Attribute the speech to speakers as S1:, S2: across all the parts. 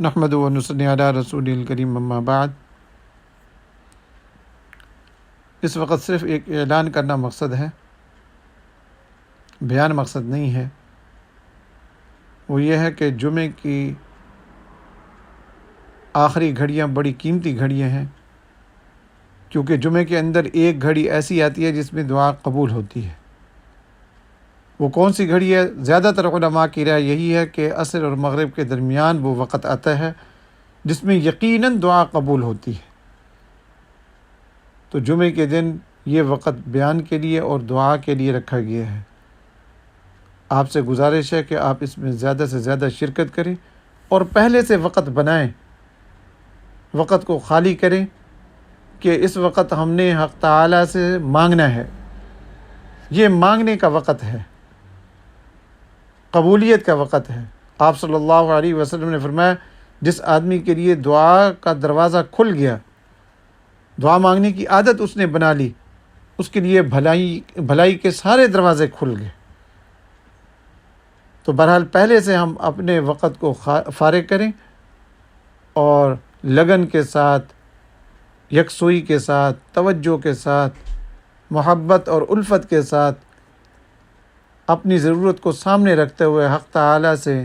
S1: نحمدہ و نصلی علی رسول الکریم، اما بعد۔ اس وقت صرف ایک اعلان کرنا مقصد ہے، بیان مقصد نہیں ہے۔ وہ یہ ہے کہ جمعے کی آخری گھڑیاں بڑی قیمتی گھڑیاں ہیں، کیونکہ جمعے کے اندر ایک گھڑی ایسی آتی ہے جس میں دعا قبول ہوتی ہے۔ وہ کون سی گھڑی ہے؟ زیادہ تر علماء کی رائے یہی ہے کہ عصر اور مغرب کے درمیان وہ وقت آتا ہے جس میں یقیناً دعا قبول ہوتی ہے۔ تو جمعے کے دن یہ وقت بیان کے لیے اور دعا کے لیے رکھا گیا ہے۔ آپ سے گزارش ہے کہ آپ اس میں زیادہ سے زیادہ شرکت کریں اور پہلے سے وقت بنائیں، وقت کو خالی کریں کہ اس وقت ہم نے حق تعالیٰ سے مانگنا ہے۔ یہ مانگنے کا وقت ہے، قبولیت کا وقت ہے۔ آپ صلی اللہ علیہ وسلم نے فرمایا، جس آدمی کے لیے دعا کا دروازہ کھل گیا، دعا مانگنے کی عادت اس نے بنا لی، اس کے لیے بھلائی کے سارے دروازے کھل گئے۔ تو بہرحال پہلے سے ہم اپنے وقت کو فارغ کریں اور لگن کے ساتھ، یکسوئی کے ساتھ، توجہ کے ساتھ، محبت اور الفت کے ساتھ اپنی ضرورت کو سامنے رکھتے ہوئے حق تعالیٰ سے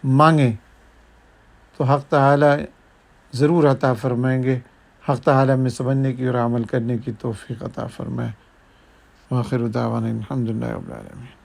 S1: مانگیں، تو حق تعالیٰ ضرور عطا فرمائیں گے۔ حق تعالیٰ میں سمجھنے کی اور عمل کرنے کی توفیق عطا فرمائے۔ وآخر دعوانا الحمدللہ رب العالمین۔